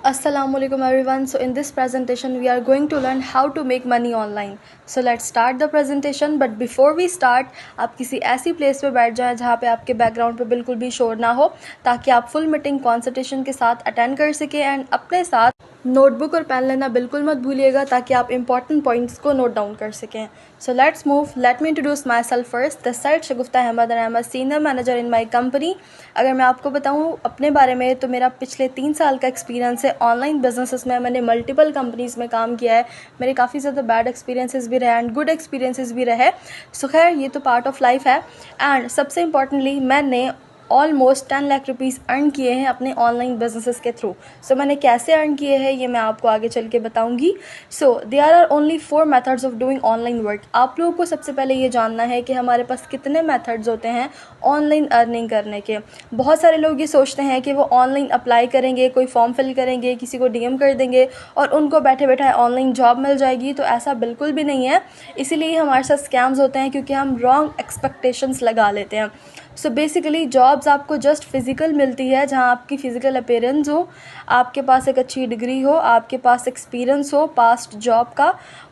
Assalamualaikum everyone. So in this presentation we are going to learn how to make money online. So let's start the presentation. But before we start, आप किसी ऐसी place पे बैठ जाएं जहाँ पे आपके बैकग्राउंड पे बिल्कुल भी शोर ना हो, ताकि आप फुल मीटिंग कॉन्संट्रेशन के साथ अटेंड कर सकें। एंड अपने साथ नोटबुक और पेन लेना बिल्कुल मत भूलिएगा, ताकि आप इंपॉर्टेंट पॉइंट्स को नोट डाउन कर सकें। So let's move. Let me introduce myself first. This side Shagufta Ahmad and I am a senior manager in my company. अगर मैं आपको बताऊँ अपने बारे में, तो मेरा पिछले 3 साल का एक्सपीरियंस है ऑनलाइन बिजनेसेस में। मैंने मल्टीपल कंपनीज़ में काम किया है। मेरे काफ़ी ज़्यादा बैड एक्सपीरियंसेस भी रहे एंड गुड एक्सपीरियंसेस भी रहे। सो खैर, ये तो पार्ट ऑफ लाइफ है। एंड सबसे इम्पॉर्टेंटली, मैंने ऑलमोस्ट 10 लाख रुपीज़ अर्न किए हैं अपने ऑनलाइन बिजनेसेस के थ्रू। सो मैंने कैसे अर्न किए हैं ये मैं आपको आगे चल के बताऊंगी। So there are only 4 methods of doing online work. आप लोगों को सबसे पहले ये जानना है कि हमारे पास कितने मेथड्स होते हैं ऑनलाइन अर्निंग करने के। बहुत सारे लोग ये सोचते हैं कि वो ऑनलाइन अप्लाई करेंगे, कोई फॉर्म फिल करेंगे, किसी को डीएम कर देंगे और उनको बैठे बैठे ऑनलाइन जॉब मिल जाएगी। तो ऐसा बिल्कुल भी नहीं है। इसीलिए हमारे साथ स्कैम्स होते हैं, क्योंकि हम रॉन्ग एक्सपेक्टेशंस लगा लेते हैं। सो बेसिकली जॉब्स आपको जस्ट फिज़िकल मिलती है, जहाँ आपकी फ़िज़िकल अपीयरेंस हो, आपके पास एक अच्छी डिग्री हो, आपके पास एक्सपीरियंस हो पास्ट जॉब का,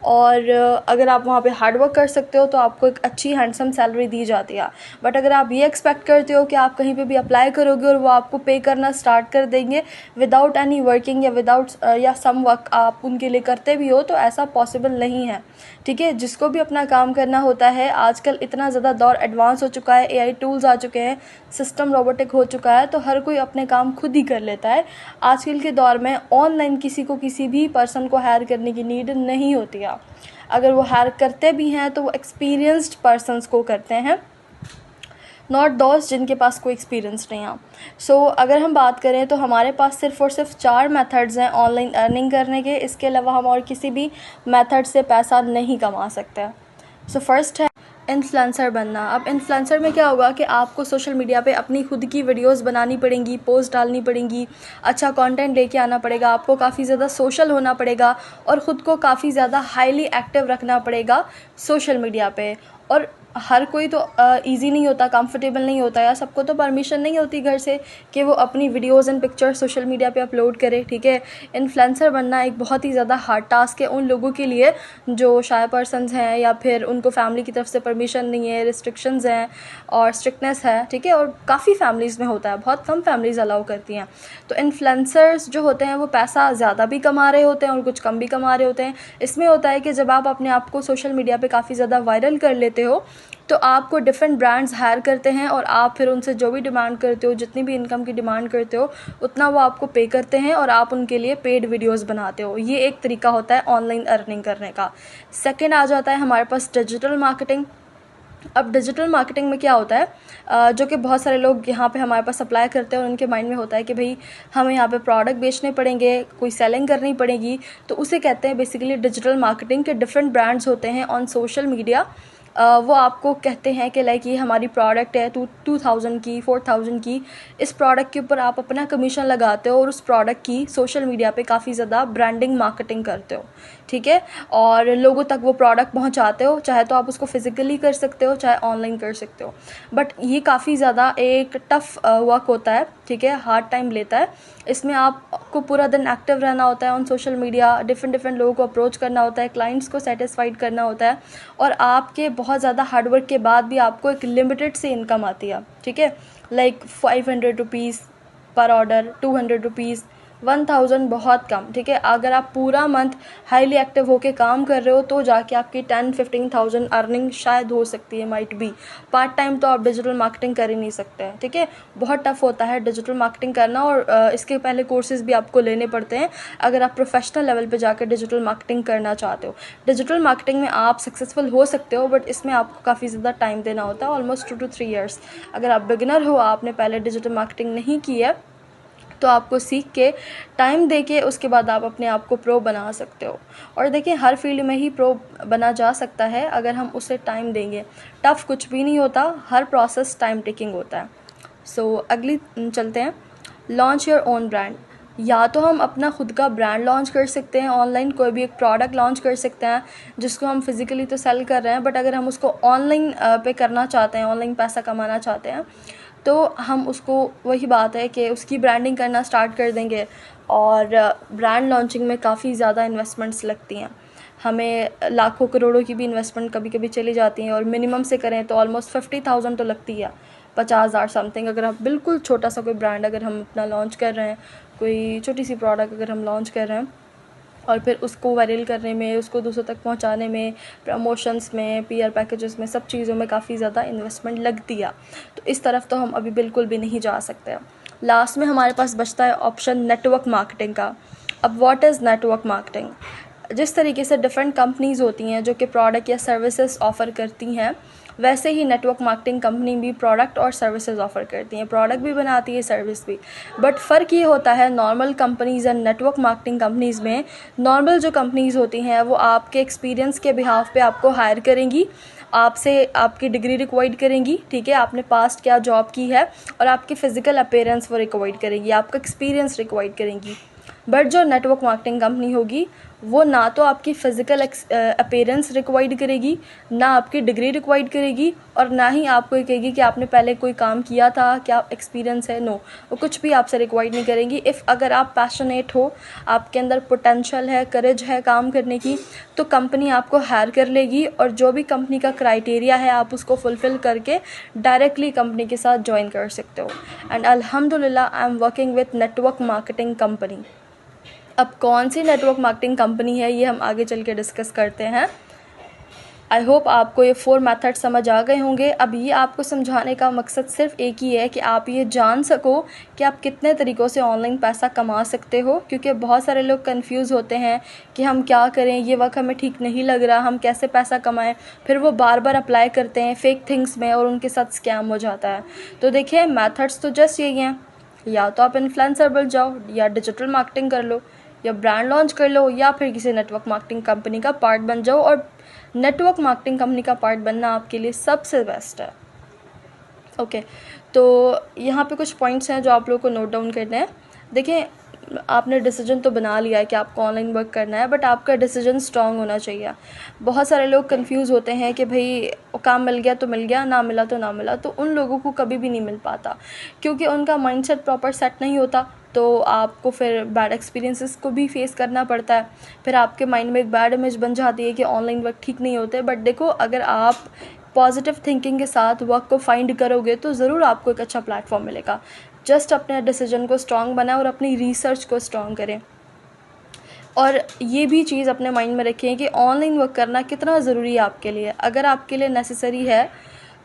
और अगर आप वहाँ पे हार्ड वर्क कर सकते हो तो आपको एक अच्छी हैंडसम सैलरी दी जाती है। बट अगर आप ये एक्सपेक्ट करते हो कि आप कहीं पे भी अप्लाई करोगे और वो आपको पे करना स्टार्ट कर देंगे विदाउट एनी वर्किंग या विदाउट या सम वर्क आप उनके लिए करते भी हो, तो ऐसा पॉसिबल नहीं है। ठीक है, जिसको भी अपना काम करना होता है, आजकल इतना ज़्यादा दौर एडवांस हो चुका है, एआई टूल्स आ चुके हैं, सिस्टम रोबोटिक हो चुका है, तो हर कोई अपने काम खुद ही कर लेता है। आजकल के दौर में ऑनलाइन किसी को किसी भी पर्सन को हायर करने की नीड नहीं होती है। अगर वो हायर करते भी हैं तो वो एक्सपीरियंस्ड पर्सनस को करते हैं, नॉट दोस्त जिनके पास कोई एक्सपीरियंस नहीं है। सो अगर हम बात करें तो हमारे पास सिर्फ और सिर्फ 4 मेथड्स हैं ऑनलाइन अर्निंग करने के। इसके अलावा हम और किसी भी मेथड से पैसा नहीं कमा सकते। सो फर्स्ट है इन्फ्लुएंसर बनना। अब इन्फ्लुएंसर में क्या होगा कि आपको सोशल मीडिया पे अपनी खुद की वीडियोस बनानी पड़ेंगी, पोस्ट डालनी पड़ेंगी, अच्छा कंटेंट लेके आना पड़ेगा, आपको काफ़ी ज़्यादा सोशल होना पड़ेगा और ख़ुद को काफ़ी ज़्यादा हाईली एक्टिव रखना पड़ेगा सोशल मीडिया पे। और हर कोई तो इजी नहीं होता, कंफर्टेबल नहीं होता, या सबको तो परमिशन नहीं होती घर से कि वो अपनी videos and pictures social media पे अपलोड करे। ठीक है, इन्फ्लुएंसर बनना एक बहुत ही ज़्यादा हार्ड टास्क है उन लोगों के लिए जो शाय पर्सन्स हैं, या फिर उनको फैमिली की तरफ से परमिशन नहीं है, रिस्ट्रिक्शंस हैं और स्ट्रिक्टनेस है। ठीक है, और काफ़ी फैमिलीज़ में होता है, बहुत कम फैमिलीज़ अलाउ करती हैं। तो इन्फ्लुएंसर्स जो होते हैं वो पैसा ज़्यादा भी कमा रहे होते हैं और कुछ कम भी कमा रहे होते हैं। इसमें होता है कि जब आप अपने आप को सोशल मीडिया पर काफ़ी ज़्यादा वायरल कर लेते हो, तो आपको डिफरेंट ब्रांड्स हायर करते हैं और आप फिर उनसे जो भी डिमांड करते हो, जितनी भी इनकम की डिमांड करते हो, उतना वो आपको पे करते हैं और आप उनके लिए पेड वीडियोस बनाते हो। ये एक तरीका होता है ऑनलाइन अर्निंग करने का। सेकंड आ जाता है हमारे पास डिजिटल मार्केटिंग। अब डिजिटल मार्केटिंग में क्या होता है, जो कि बहुत सारे लोग यहाँ पे हमारे पास अप्लाई करते हैं और उनके माइंड में होता है कि भाई हमें यहाँ पे प्रोडक्ट बेचने पड़ेंगे, कोई सेलिंग करनी पड़ेगी, तो उसे कहते हैं बेसिकली डिजिटल मार्केटिंग के। डिफरेंट ब्रांड्स होते हैं ऑन सोशल मीडिया, वो आपको कहते हैं कि लाइक ये हमारी प्रोडक्ट है 2000 की, 4000 की। इस प्रोडक्ट के ऊपर आप अपना कमीशन लगाते हो और उस प्रोडक्ट की सोशल मीडिया पे काफ़ी ज़्यादा ब्रांडिंग मार्केटिंग करते हो। ठीक है, और लोगों तक वो प्रोडक्ट पहुंचाते हो, चाहे तो आप उसको फिजिकली कर सकते हो, चाहे ऑनलाइन कर सकते हो। बट ये काफ़ी ज़्यादा एक टफ़ वर्क होता है। ठीक है, हार्ड टाइम लेता है। इसमें आपको पूरा दिन एक्टिव रहना होता है ऑन सोशल मीडिया, डिफरेंट लोगों को अप्रोच करना होता है, क्लाइंट्स को सेटिस्फाइड करना होता है, और आपके बहुत ज़्यादा हार्डवर्क के बाद भी आपको एक लिमिटेड सी इनकम आती है। ठीक है, लाइक 500 रुपीज़ पर ऑर्डर, 200 रुपीज़, 1000 बहुत कम। ठीक है, अगर आप पूरा मंथ हाईली एक्टिव होके काम कर रहे हो तो जाके आपकी 10-15,000 अर्निंग शायद हो सकती है, माइट बी। पार्ट टाइम तो आप डिजिटल मार्केटिंग कर ही नहीं सकते हैं। ठीक है, बहुत टफ होता है डिजिटल मार्केटिंग करना, और इसके पहले कोर्सेज भी आपको लेने पड़ते हैं अगर आप प्रोफेशनल लेवल पे जाकर डिजिटल मार्केटिंग करना चाहते हो। डिजिटल मार्केटिंग में आप सक्सेसफुल हो सकते हो, बट इसमें आपको काफ़ी ज़्यादा टाइम देना होता है, ऑलमोस्ट 2 to 3 ईयर्स। अगर आप बिगिनर हो, आपने पहले डिजिटल मार्केटिंग नहीं की है, तो आपको सीख के टाइम दे के उसके बाद आप अपने आप को प्रो बना सकते हो। और देखिए, हर फील्ड में ही प्रो बना जा सकता है अगर हम उसे टाइम देंगे। टफ़ कुछ भी नहीं होता, हर प्रोसेस टाइम टेकिंग होता है। सो अगली चलते हैं, लॉन्च योर ओन ब्रांड। या तो हम अपना खुद का ब्रांड लॉन्च कर सकते हैं ऑनलाइन, कोई भी एक प्रोडक्ट लॉन्च कर सकते हैं जिसको हम फिज़िकली तो सेल कर रहे हैं, बट अगर हम उसको ऑनलाइन पे करना चाहते हैं, ऑनलाइन पैसा कमाना चाहते हैं, तो हम उसको, वही बात है कि उसकी ब्रांडिंग करना स्टार्ट कर देंगे, और ब्रांड लॉन्चिंग में काफ़ी ज़्यादा इन्वेस्टमेंट्स लगती हैं, हमें लाखों करोड़ों की भी इन्वेस्टमेंट कभी कभी चली जाती हैं, और मिनिमम से करें तो ऑलमोस्ट 50,000 तो लगती है, 50,000 समथिंग। अगर आप बिल्कुल छोटा सा कोई ब्रांड अगर हम अपना लॉन्च कर रहे हैं, कोई छोटी सी प्रोडक्ट अगर हम लॉन्च कर रहे हैं और फिर उसको वायरल करने में, उसको दूसरों तक पहुंचाने में, प्रमोशंस में, पीआर पैकेजेस में, सब चीज़ों में काफ़ी ज़्यादा इन्वेस्टमेंट लगती है। तो इस तरफ तो हम अभी बिल्कुल भी नहीं जा सकते। लास्ट में हमारे पास बचता है ऑप्शन नेटवर्क मार्केटिंग का। अब व्हाट इज़ नेटवर्क मार्केटिंग? जिस तरीके से डिफरेंट कंपनीज़ होती हैं जो कि प्रोडक्ट या सर्विसेज ऑफ़र करती हैं, वैसे ही नेटवर्क मार्केटिंग कंपनी भी प्रोडक्ट और सर्विसेज ऑफ़र करती हैं, प्रोडक्ट भी बनाती है, सर्विस भी। बट फ़र्क ये होता है normal companies and network marketing companies में। नॉर्मल जो कंपनीज़ होती हैं वो आपके एक्सपीरियंस के बिहाफ पे आपको हायर करेंगी, आपसे आपकी डिग्री रिक्वायर्ड करेंगी, ठीक है, आपने पास्ट क्या जॉब की है, और आपकी फ़िज़िकल अपीयरेंस वो रिक्वायर्ड करेंगी, आपका एक्सपीरियंस रिक्वायर्ड करेंगी। बट जो नेटवर्क मार्केटिंग कंपनी होगी वो ना तो आपकी फ़िज़िकल अपीयरेंस रिक्वायर्ड करेगी, ना आपकी डिग्री रिक्वायर्ड करेगी, और ना ही आपको ये कहेगी कि आपने पहले कोई काम किया था, क्या एक्सपीरियंस है। नो, वो कुछ भी आपसे रिक्वायर्ड नहीं करेंगी। इफ़ अगर आप पैशनेट हो, आपके अंदर पोटेंशियल है, करेज है काम करने की, तो कंपनी आपको हायर कर लेगी, और जो भी कंपनी का क्राइटेरिया है आप उसको फुलफ़िल करके डायरेक्टली कंपनी के साथ ज्वाइन कर सकते हो। एंड अल्हम्दुलिल्लाह I am working with network marketing company. अब कौन सी नेटवर्क मार्केटिंग कंपनी है ये हम आगे चल के डिस्कस करते हैं। आई होप आपको ये 4 मेथड समझ आ गए होंगे। अब ये आपको समझाने का मकसद सिर्फ एक ही है कि आप ये जान सको कि आप कितने तरीक़ों से ऑनलाइन पैसा कमा सकते हो, क्योंकि बहुत सारे लोग कंफ्यूज होते हैं कि हम क्या करें, ये वक्त हमें ठीक नहीं लग रहा, हम कैसे पैसा कमाएं। फिर वो बार बार अप्लाई करते हैं फेक थिंग्स में और उनके साथ स्कैम हो जाता है। तो देखिए, मेथड्स तो जस्ट यही हैं, या तो आप इन्फ्लुएंसर बन जाओ, या डिजिटल मार्केटिंग कर लो, या ब्रांड लॉन्च कर लो, या फिर किसी नेटवर्क मार्केटिंग कंपनी का पार्ट बन जाओ। और नेटवर्क मार्केटिंग कंपनी का पार्ट बनना आपके लिए सबसे बेस्ट है। ओके, तो यहाँ पे कुछ पॉइंट्स हैं जो आप लोगों को नोट डाउन करने हैं। देखिए, आपने डिसीजन तो बना लिया है कि आपको ऑनलाइन वर्क करना है, बट आपका डिसीजन स्ट्रांग होना चाहिए। बहुत सारे लोग कंफ्यूज होते हैं कि भाई काम मिल गया तो मिल गया, ना मिला तो ना मिला। तो उन लोगों को कभी भी नहीं मिल पाता, क्योंकि उनका माइंडसेट प्रॉपर सेट नहीं होता। तो आपको फिर बैड एक्सपीरियंसेस को भी फेस करना पड़ता है। फिर आपके माइंड में एक बैड इमेज बन जाती है कि ऑनलाइन वर्क ठीक नहीं होते। बट देखो, अगर आप पॉजिटिव थिंकिंग के साथ वर्क को फाइंड करोगे तो ज़रूर आपको एक अच्छा प्लेटफॉर्म मिलेगा। जस्ट अपने डिसीजन को स्ट्रॉन्ग बनाएं और अपनी रिसर्च को स्ट्रॉन्ग करें। और ये भी चीज़ अपने माइंड में रखें कि ऑनलाइन वर्क करना कितना ज़रूरी है आपके लिए। अगर आपके लिए नेसेसरी है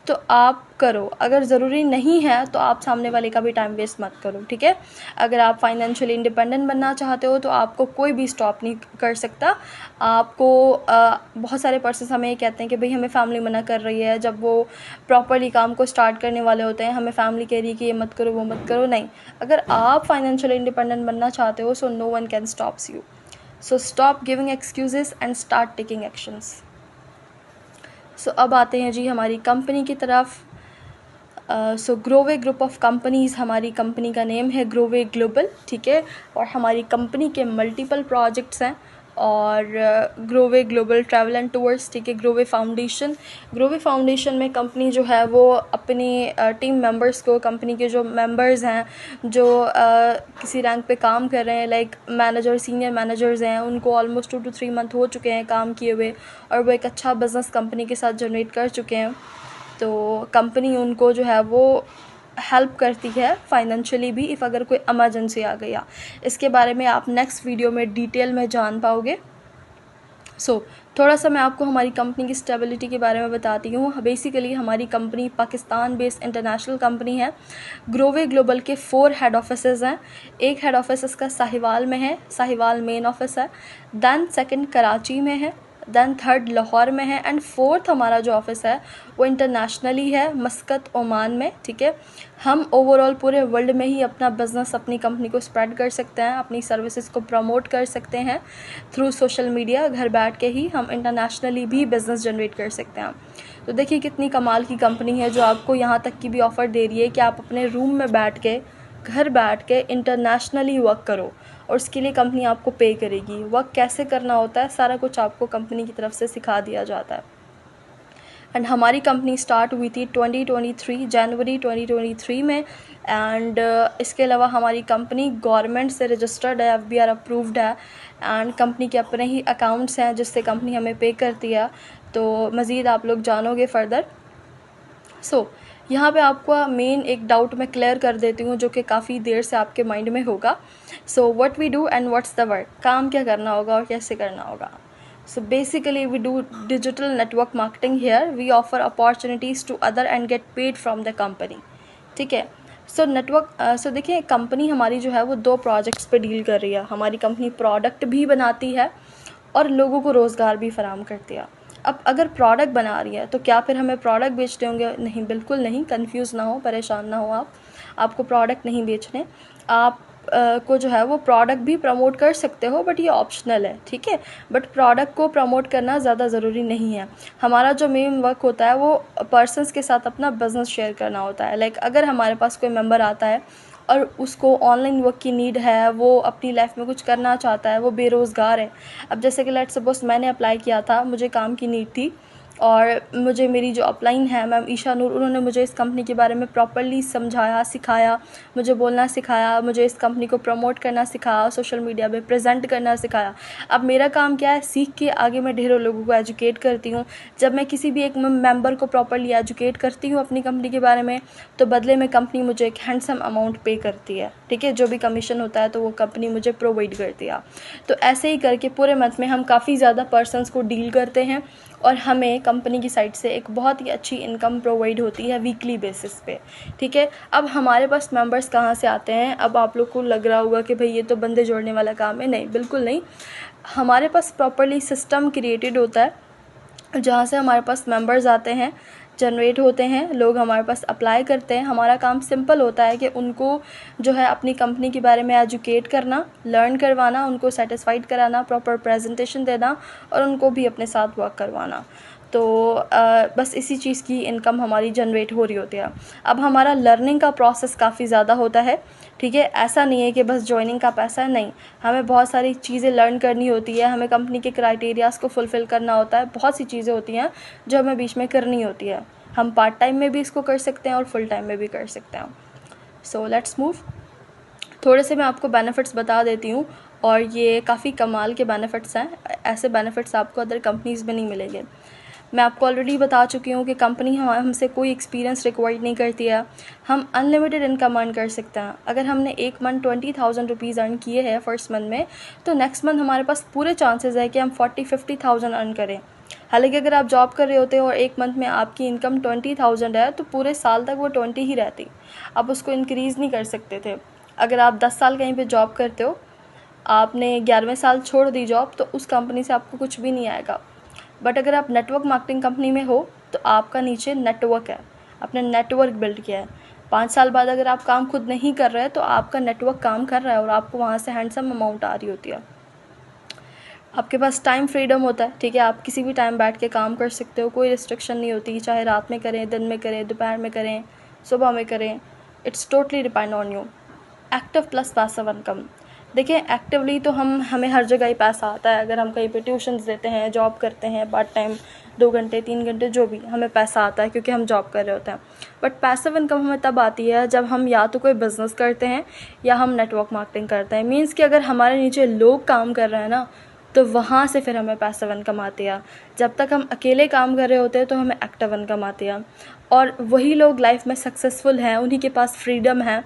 तो आप करो, अगर ज़रूरी नहीं है तो आप सामने वाले का भी टाइम वेस्ट मत करो, ठीक है। अगर आप फाइनेंशियली इंडिपेंडेंट बनना चाहते हो तो आपको कोई भी स्टॉप नहीं कर सकता। आपको बहुत सारे पर्सन हमें कहते हैं कि भाई हमें फैमिली मना कर रही है, जब वो प्रॉपरली काम को स्टार्ट करने वाले होते हैं हमें फैमिली कह रही है कि ये मत करो वो मत करो। नहीं, अगर आप फाइनेंशियली इंडिपेंडेंट बनना चाहते हो, so no one can stops you. So stop giving excuses and start taking actions. So अब आते हैं जी हमारी कंपनी की तरफ। So Growe group of companies, हमारी कंपनी का नेम है ग्रोवे ग्लोबल, ठीक है। और हमारी कंपनी के मल्टीपल प्रोजेक्ट्स हैं, और ग्रोवे ग्लोबल ट्रैवल एंड टूर्स, ठीक है। ग्रोवे फाउंडेशन में कंपनी जो है वो अपनी टीम मेंबर्स को, कंपनी के जो मेंबर्स हैं जो किसी रैंक पे काम कर रहे हैं, लाइक मैनेजर, सीनियर मैनेजर्स हैं, उनको ऑलमोस्ट 2 to 3 मंथ हो चुके हैं काम किए हुए, और वो एक अच्छा बिज़नेस कंपनी के साथ जनरेट कर चुके हैं। तो कंपनी उनको जो है वो हेल्प करती है फाइनेंशियली भी, इफ़ अगर कोई इमरजेंसी आ गया। इसके बारे में आप नेक्स्ट वीडियो में डिटेल में जान पाओगे। थोड़ा सा मैं आपको हमारी कंपनी की स्टेबिलिटी के बारे में बताती हूँ। बेसिकली हमारी company Pakistan based international company है। ग्रोवे ग्लोबल के 4 हेड ऑफिसेज़ हैं। एक हेड ऑफिस इसका साहिवाल में है, साहिवाल मेन ऑफिस है। दैन सेकंड कराची में है, दैन थर्ड लाहौर में है, एंड फोर्थ हमारा जो ऑफिस है वो इंटरनेशनली है, मस्कत ओमान में, ठीक है। हम ओवरऑल पूरे वर्ल्ड में ही अपना बिज़नेस, अपनी कंपनी को स्प्रेड कर सकते हैं, अपनी सर्विसेज को प्रमोट कर सकते हैं थ्रू सोशल मीडिया। घर बैठ के ही हम इंटरनेशनली भी बिज़नेस जनरेट कर सकते हैं। तो देखिए कितनी कमाल की कंपनी है जो आपको यहाँ तक की भी ऑफ़र दे रही है कि आप अपने रूम में बैठ के, घर बैठ के इंटरनेशनली वर्क करो, और उसके लिए कंपनी आपको पे करेगी। वर्क कैसे करना होता है सारा कुछ आपको कंपनी की तरफ से सिखा दिया जाता है। एंड हमारी कंपनी स्टार्ट हुई थी 2023 जनवरी 2023 में। एंड इसके अलावा हमारी कंपनी गवर्नमेंट से रजिस्टर्ड है, FBR अप्रूव्ड है, एंड कंपनी के अपने ही अकाउंट्स हैं जिससे कंपनी हमें पे करती है। तो मज़ीद आप लोग जानोगे फर्दर। यहाँ पे आपको मेन एक डाउट मैं क्लियर कर देती हूँ जो कि काफ़ी देर से आपके माइंड में होगा। What we do and what's the work, काम क्या करना होगा और कैसे करना होगा। Basically we do digital network marketing here, we offer opportunities to other and get paid from the company. ठीक है। देखिए कंपनी हमारी जो है वो 2 प्रोजेक्ट्स पे डील कर रही है। हमारी कंपनी प्रोडक्ट भी बनाती है और लोगों को रोज़गार भी फराहम करती है। अब अगर प्रोडक्ट बना रही है तो क्या फिर हमें प्रोडक्ट बेचते होंगे? नहीं, बिल्कुल नहीं। कंफ्यूज ना हो, परेशान ना हो आपको प्रोडक्ट नहीं बेचने। आप को जो है वो प्रोडक्ट भी प्रमोट कर सकते हो, बट ये ऑप्शनल है। ठीक है। बट प्रोडक्ट को प्रमोट करना ज़्यादा ज़रूरी नहीं है। हमारा जो मेन वर्क होता है वो पर्सनस के साथ अपना बिजनेस शेयर करना होता है। लाइक अगर हमारे पास कोई मेंबर आता है और उसको ऑनलाइन वर्क की नीड है, वो अपनी लाइफ में कुछ करना चाहता है, वो बेरोज़गार है। अब जैसे कि लेट्स सपोज मैंने अप्लाई किया था, मुझे काम की नीड थी और मुझे मेरी जो अपलाइन है मैम ईशा नूर, उन्होंने मुझे इस कंपनी के बारे में प्रॉपर्ली समझाया, सिखाया, मुझे बोलना सिखाया, मुझे इस कंपनी को प्रमोट करना सिखाया, सोशल मीडिया पे प्रेजेंट करना सिखाया। अब मेरा काम क्या है, सीख के आगे मैं ढेरों लोगों को एजुकेट करती हूँ। जब मैं किसी भी एक मेंबर को प्रॉपर्ली एजुकेट करती हूँ अपनी कंपनी के बारे में, तो बदले में कंपनी मुझे एक हैंडसम अमाउंट पे करती है। ठीक है। जो भी कमीशन होता है तो वो कंपनी मुझे प्रोवाइड करती है। तो ऐसे ही करके पूरे मंथ में हम काफ़ी ज़्यादा पर्सनस को डील करते हैं और हमें कंपनी की साइड से एक बहुत ही अच्छी इनकम प्रोवाइड होती है वीकली बेसिस पे। ठीक है। अब हमारे पास मेंबर्स कहाँ से आते हैं? अब आप लोग को लग रहा होगा कि भाई ये तो बंदे जोड़ने वाला काम है। नहीं, बिल्कुल नहीं। हमारे पास प्रॉपर्ली सिस्टम क्रिएटेड होता है जहाँ से हमारे पास मेंबर्स आते हैं, जनरेट होते हैं, लोग हमारे पास अप्लाई करते हैं। हमारा काम सिंपल होता है कि उनको जो है अपनी कंपनी के बारे में एजुकेट करना, लर्न करवाना, उनको सेटिस्फाइड कराना, प्रॉपर प्रेजेंटेशन देना और उनको भी अपने साथ वर्क करवाना। तो बस इसी चीज़ की इनकम हमारी जनरेट हो रही होती है। अब हमारा लर्निंग का प्रोसेस काफ़ी ज़्यादा होता है। ठीक है। ऐसा नहीं है कि बस ज्वाइनिंग का पैसा है, नहीं, हमें बहुत सारी चीज़ें लर्न करनी होती है, हमें कंपनी के क्राइटेरियाज़ को फुलफ़िल करना होता है। बहुत सी चीज़ें होती हैं जो हमें बीच में करनी होती है। हम पार्ट टाइम में भी इसको कर सकते हैं और फुल टाइम में भी कर सकते हैं। Let's move. थोड़े से मैं आपको बेनिफिट्स बता देती हूँ और ये काफ़ी कमाल के बेनिफिट्स हैं। ऐसे बेनिफिट्स आपको अदर कंपनीज़ में नहीं मिलेंगे। मैं आपको ऑलरेडी बता चुकी हूँ कि कंपनी हमसे कोई एक्सपीरियंस रिक्वायर्ड नहीं करती है। हम अनलिमिटेड इनकम अर्न कर सकते हैं। अगर हमने एक मंथ 20,000 रुपीज़ अर्न किए हैं फर्स्ट मंथ में, तो नेक्स्ट मंथ हमारे पास पूरे चांसेस है कि हम 40-50,000 अर्न करें। हालांकि अगर आप जॉब कर रहे होते हो और एक मंथ में आपकी इनकम 20,000 है तो पूरे साल तक वो 20 ही रहती, आप उसको इंक्रीज़ नहीं कर सकते थे। अगर आप 10 साल कहीं पे जॉब करते हो, आपने 11वें साल छोड़ दी जॉब, तो उस कंपनी से आपको कुछ भी नहीं आएगा। बट अगर आप नेटवर्क मार्केटिंग कंपनी में हो तो आपका नीचे नेटवर्क है, आपने नेटवर्क बिल्ड किया है। 5 साल बाद अगर आप काम खुद नहीं कर रहे हैं तो आपका नेटवर्क काम कर रहा है और आपको वहाँ से हैंडसम अमाउंट आ रही होती है। आपके पास टाइम फ्रीडम होता है। ठीक है। आप किसी भी टाइम बैठ के काम कर सकते हो, कोई रिस्ट्रिक्शन नहीं होती, चाहे रात में करें, दिन में करें, दोपहर में करें, सुबह में करें, it's totally depend on you. Active plus passive income. देखिए एक्टिवली तो हमें हर जगह ही पैसा आता है। अगर हम कहीं पे ट्यूशन्स देते हैं, जॉब करते हैं, पार्ट टाइम 2 घंटे 3 घंटे जो भी, हमें पैसा आता है क्योंकि हम जॉब कर रहे होते हैं। बट पैसिव इनकम हमें तब आती है जब हम या तो कोई बिज़नेस करते हैं या हम नेटवर्क मार्केटिंग करते हैं। मीन्स कि अगर हमारे नीचे लोग काम कर रहे हैं ना, तो वहाँ से फिर हमें पैसिव इनकम आती है। जब तक हम अकेले काम कर रहे होते हैं तो हमें एक्टिव इनकम आती है। और वही लोग लाइफ में सक्सेसफुल हैं, उन्हीं के पास फ्रीडम है,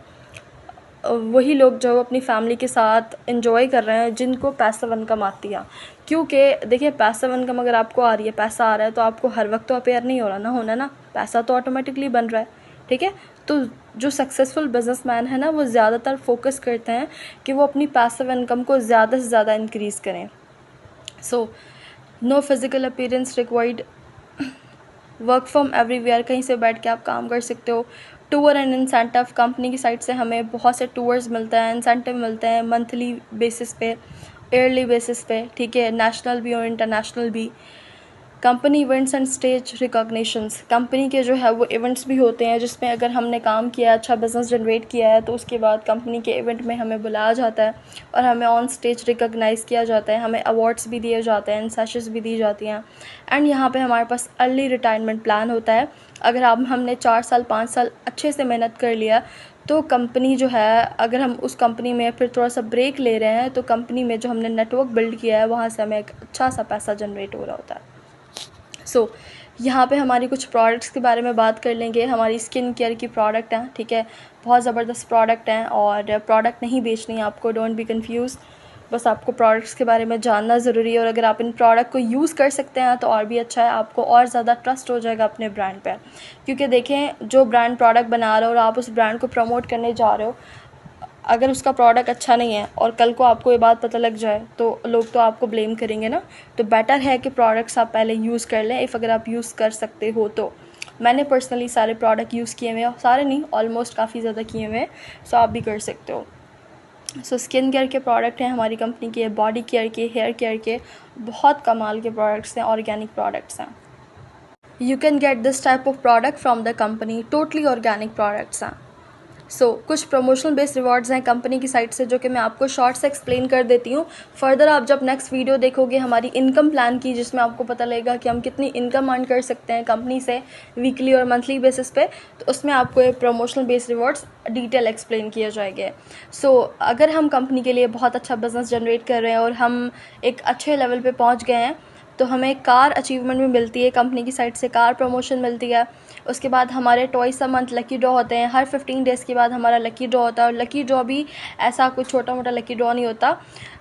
वही लोग जो अपनी फैमिली के साथ एंजॉय कर रहे हैं, जिनको पैसिव इनकम आती है। क्योंकि देखिए पैसिव इनकम अगर आपको आ रही है, पैसा आ रहा है, तो आपको हर वक्त तो अपेयर नहीं हो रहा ना, होना ना, पैसा तो ऑटोमेटिकली बन रहा है। ठीक है। तो जो सक्सेसफुल बिजनेसमैन है ना, वो ज़्यादातर फोकस करते हैं कि वो अपनी पैसिव इनकम को ज़्यादा से ज़्यादा इंक्रीज़ करें। No physical appearance required, work from everywhere, कहीं से बैठ के आप काम कर सकते हो। टूर एंड इंसेंटिव, कंपनी की साइड से हमें बहुत से टूर्स मिलते हैं, इंसेंटिव मिलते हैं मंथली बेसिस पे, ईयरली बेसिस पे। ठीक है। नेशनल भी और इंटरनेशनल भी। Company events and stage recognitions, company के जो है वो इवेंट्स भी होते हैं जिसमें अगर हमने काम किया है, अच्छा बिज़नेस जनरेट किया है, तो उसके बाद कंपनी के इवेंट में हमें बुलाया जाता है और हमें ऑन स्टेज रिकॉग्नाइज़ किया जाता है, हमें अवार्ड्स भी दिए जाते हैं, सेशंस भी दी जाती हैं। एंड यहाँ पे हमारे पास अर्ली रिटायरमेंट प्लान होता है। अगर हमने 4 साल 5 साल अच्छे से मेहनत कर लिया तो कंपनी जो है, अगर हम उस कंपनी में फिर थोड़ा सा ब्रेक ले रहे हैं तो कंपनी में जो हमने नेटवर्क बिल्ड किया है वहाँ से हमें एक अच्छा सा पैसा जनरेट हो रहा होता है। यहाँ पे हमारी कुछ प्रोडक्ट्स के बारे में बात कर लेंगे। हमारी स्किन केयर की प्रोडक्ट हैं, ठीक है, बहुत ज़बरदस्त प्रोडक्ट हैं और प्रोडक्ट नहीं बेचनी है आपको, डोंट बी कंफ्यूज, बस आपको प्रोडक्ट्स के बारे में जानना ज़रूरी है। और अगर आप इन प्रोडक्ट को यूज़ कर सकते हैं तो और भी अच्छा है, आपको और ज़्यादा ट्रस्ट हो जाएगा अपने ब्रांड पर। क्योंकि देखें, जो ब्रांड प्रोडक्ट बना रहे हो और आप उस ब्रांड को प्रमोट करने जा रहे हो, अगर उसका प्रोडक्ट अच्छा नहीं है और कल को आपको ये बात पता लग जाए तो लोग तो आपको ब्लेम करेंगे ना। तो बेटर है कि प्रोडक्ट्स आप पहले यूज़ कर लें, अगर आप यूज़ कर सकते हो तो। मैंने पर्सनली सारे प्रोडक्ट यूज़ किए हुए हैं, सारे नहीं, ऑलमोस्ट काफ़ी ज़्यादा किए हुए हैं, सो आप भी कर सकते हो। स्किन केयर के प्रोडक्ट हैं हमारी कंपनी के, बॉडी केयर के, हेयर केयर के, बहुत कमाल के प्रोडक्ट्स हैं, ऑर्गेनिक प्रोडक्ट्स हैं। You can get this type of product from the company, totally organic products हैं। कुछ प्रमोशनल बेस्ड रिवॉर्ड्स हैं कंपनी की साइट से, जो कि मैं आपको शॉर्ट से एक्सप्लेन कर देती हूँ। फर्दर आप जब नेक्स्ट वीडियो देखोगे हमारी इनकम प्लान की, जिसमें आपको पता लगेगा कि हम कितनी इनकम अर्न कर सकते हैं कंपनी से वीकली और मंथली बेसिस पे, तो उसमें आपको ये promotional based rewards detail explain किए जाएंगे। अगर हम कंपनी के लिए बहुत अच्छा बिजनेस जनरेट कर रहे हैं और हम एक अच्छे लेवल पर पहुँच गए हैं तो हमें कार अचीवमेंट भी मिलती है कंपनी की साइट से, कार प्रमोशन मिलती है। उसके बाद हमारे twice a month lucky draw होते हैं, हर 15 डेज़ के बाद हमारा लकी ड्रॉ होता है। और लकी ड्रॉ भी ऐसा कुछ छोटा मोटा लकी ड्रॉ नहीं होता,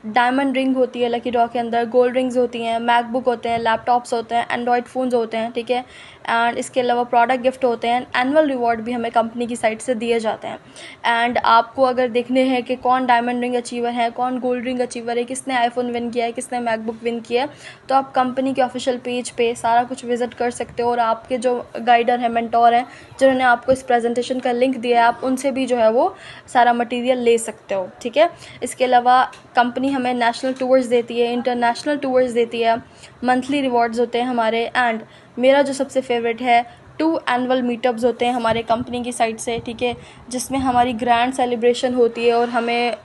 डायमंड रिंग होती है लकी ड्रॉ के अंदर, गोल्ड रिंग्स होती हैं, मैकबुक होते हैं, लैपटॉप्स होते हैं, एंड्रॉयड फ़ोन्स होते हैं, ठीक है। एंड इसके अलावा प्रोडक्ट गिफ्ट होते हैं, एनुअल रिवॉर्ड भी हमें कंपनी की साइट से दिए जाते हैं। एंड आपको अगर देखने हैं कि कौन डायमंड रिंग अचीवर है, कौन गोल्ड रिंग अचीवर है, किसने आईफोन विन किया है, किसने मैकबुक विन किया है, तो आप कंपनी के ऑफिशियल पेज पे सारा कुछ विजिट कर सकते हो। और आपके जो गाइडर हैं, मेंटोर हैं, जिन्होंने आपको इस प्रेजेंटेशन का लिंक दिया है, आप उनसे भी जो है वो सारा मटेरियल ले सकते हो, ठीक है। इसके अलावा कंपनी हमें नेशनल टूर्स देती है, इंटरनेशनल टूर्स देती है, मंथली रिवॉर्ड्स होते हैं हमारे। एंड मेरा जो सबसे फेवरेट है, 2 एनुअल मीटअप्स होते हैं हमारे कंपनी की साइट से, ठीक है, जिसमें हमारी ग्रैंड सेलिब्रेशन होती है और हमें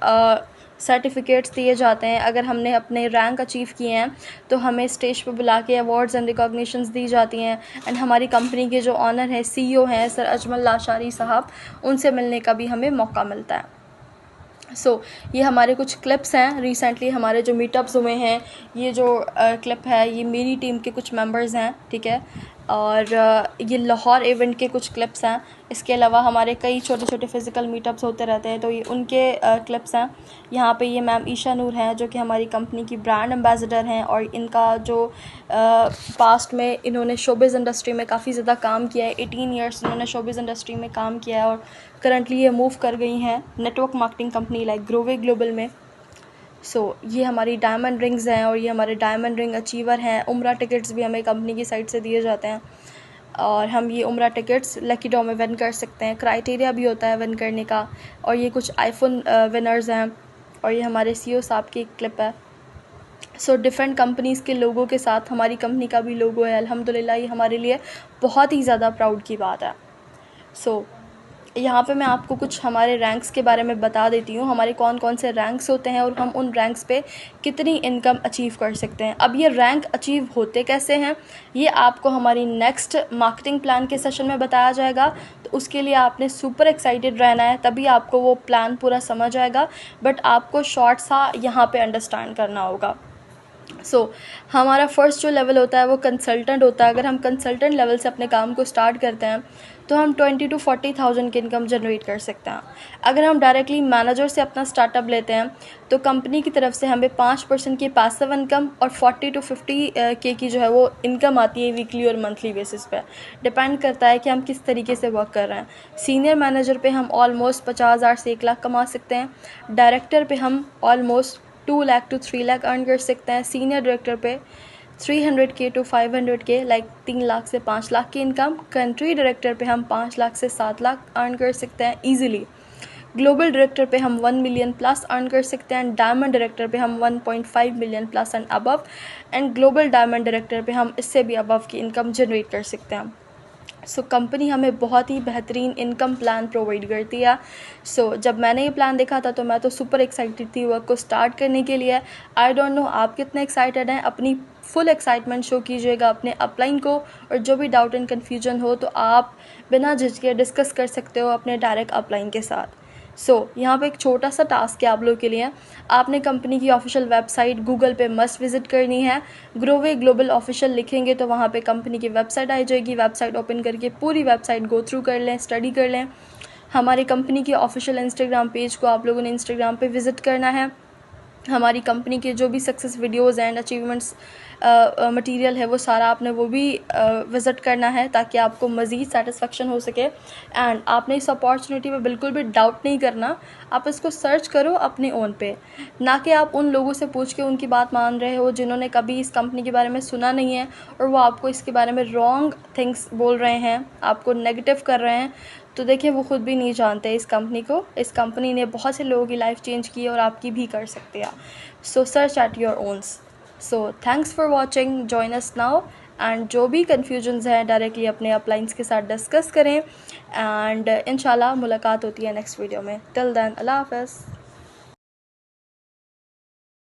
सर्टिफिकेट्स दिए जाते हैं। अगर हमने अपने रैंक अचीव किए हैं तो हमें स्टेज पे बुला के अवार्ड्स एंड रिकॉग्निशंस दी जाती हैं। एंड हमारी कंपनी के जो ऑनर हैं, CEO हैं सर अजमल लाशारी साहब, उनसे मिलने का भी हमें मौका मिलता है। ये हमारे कुछ क्लिप्स हैं, रिसेंटली हमारे जो मीटअप्स हुए हैं। ये जो क्लिप है ये मेरी टीम के कुछ मेंबर्स हैं, ठीक है, और ये लाहौर इवेंट के कुछ क्लिप्स हैं। इसके अलावा हमारे कई छोटे छोटे फ़िज़िकल मीटअप्स होते रहते हैं, तो ये उनके क्लिप्स हैं। यहाँ पे ये मैम ईशा नूर हैं जो कि हमारी कंपनी की ब्रांड एम्बेसडर हैं, और इनका जो पास्ट में इन्होंने शोबिज़ इंडस्ट्री में काफ़ी ज़्यादा काम किया है। 18 ईयर्स इन्होंने शोबिज़ इंडस्ट्री में काम किया है और करंटली ये मूव कर गई हैं network marketing company like Growe global में। ये हमारी डायमंड रिंग्स हैं और ये हमारे डायमंड रिंग अचीवर हैं। उम्रा टिकट्स भी हमें कंपनी की साइट से दिए जाते हैं और हम ये उम्रा टिकट्स लकी ड्रॉ में विन कर सकते हैं। क्राइटेरिया भी होता है विन करने का। और ये कुछ आईफोन विनर्स हैं और ये हमारे CEO साहब की क्लिप है। डिफरेंट कंपनीज़ के लोगों के साथ हमारी कंपनी का भी लोगो है। अल्हम्दुलिल्लाह ये हमारे लिए बहुत ही ज़्यादा प्राउड की बात है। यहाँ पे मैं आपको कुछ हमारे रैंक्स के बारे में बता देती हूँ, हमारे कौन कौन से रैंक्स होते हैं और हम उन रैंक्स पे कितनी इनकम अचीव कर सकते हैं। अब ये रैंक अचीव होते कैसे हैं ये आपको हमारी नेक्स्ट मार्केटिंग प्लान के सेशन में बताया जाएगा। तो उसके लिए आपने सुपर एक्साइटेड रहना है, तभी आपको वो प्लान पूरा समझ आएगा। बट आपको शॉर्ट सा यहाँ पे अंडरस्टैंड करना होगा। हमारा फर्स्ट जो लेवल होता है वो कंसल्टेंट होता है। अगर हम कंसल्टेंट लेवल से अपने काम को स्टार्ट करते हैं तो हम 20 to 40,000 की इनकम जनरेट कर सकते हैं। अगर हम डायरेक्टली मैनेजर से अपना स्टार्टअप लेते हैं तो कंपनी की तरफ से हमें 5% की पैसिव इनकम और 40 to 50 के की जो है वो इनकम आती है वीकली और मंथली बेसिस पे। डिपेंड करता है कि हम किस तरीके से वर्क कर रहे हैं। सीनियर मैनेजर पे हम ऑलमोस्ट 50,000 से 1 लाख कमा सकते हैं। डायरेक्टर पे हम almost 2 lakh to 3 lakh earn कर सकते हैं। सीनियर डायरेक्टर पे 300K to 500K like 3 lakh से 5 लाख की इनकम। कंट्री डायरेक्टर पे हम 5 लाख से 7 लाख अर्न कर सकते हैं ईजिली। ग्लोबल डायरेक्टर पे हम 1 मिलियन प्लस अर्न कर सकते हैं, डायमंड डायरेक्टर पे हम 1.5 million plus and above, and global diamond director पे हम इससे भी अबव की इनकम जनरेट कर सकते हैं। सो कंपनी हमें बहुत ही बेहतरीन इनकम प्लान प्रोवाइड करती है। सो जब मैंने ये प्लान देखा था तो मैं तो सुपर एक्साइटेड थी वर्क को स्टार्ट करने के लिए। आई डोंट नो आप कितने एक्साइटेड हैं। अपनी फुल एक्साइटमेंट शो कीजिएगा अपने अपलाइन को, और जो भी डाउट एंड कन्फ्यूजन हो तो आप बिना झिझके डिस्कस कर सकते हो अपने डायरेक्ट अपलाइन के साथ। यहाँ पे एक छोटा सा टास्क है आप लोगों के लिए। आपने कंपनी की ऑफिशियल वेबसाइट गूगल पे मस्ट विजिट करनी है। ग्रोवे ग्लोबल ऑफिशियल लिखेंगे तो वहाँ पे कंपनी की वेबसाइट आ जाएगी। वेबसाइट ओपन करके पूरी वेबसाइट गो थ्रू कर लें, स्टडी कर लें। हमारी कंपनी की ऑफिशियल इंस्टाग्राम पेज को आप लोगों ने इंस्टाग्राम पे विज़िट करना है। हमारी कंपनी के जो भी success videos and achievements material है वो सारा आपने वो भी विज़िट करना है, ताकि आपको मज़ीद सेटिस्फेक्शन हो सके। एंड आपने इस अपॉर्चुनिटी पे बिल्कुल भी डाउट नहीं करना, आप इसको सर्च करो अपने ओन पे, ना कि आप उन लोगों से पूछ के उनकी बात मान रहे हो जिन्होंने कभी इस कंपनी के बारे में सुना नहीं है और वो आपको इसके बारे में रॉन्ग थिंग्स बोल रहे हैं, आपको नेगेटिव कर रहे हैं। तो देखिए वो ख़ुद भी नहीं जानते इस कंपनी को। इस कंपनी ने बहुत से लोगों की लाइफ चेंज की और आपकी भी कर सकते हैं। So search at your owns. So thanks for watching, join us now. And जो भी कन्फ्यूजन्स हैं डायरेक्टली अपने अपलाइंस के साथ डिस्कस करें। एंड इंशाल्लाह मुलाकात होती है नेक्स्ट वीडियो में। टिल देन अल्लाह हाफ़िज़।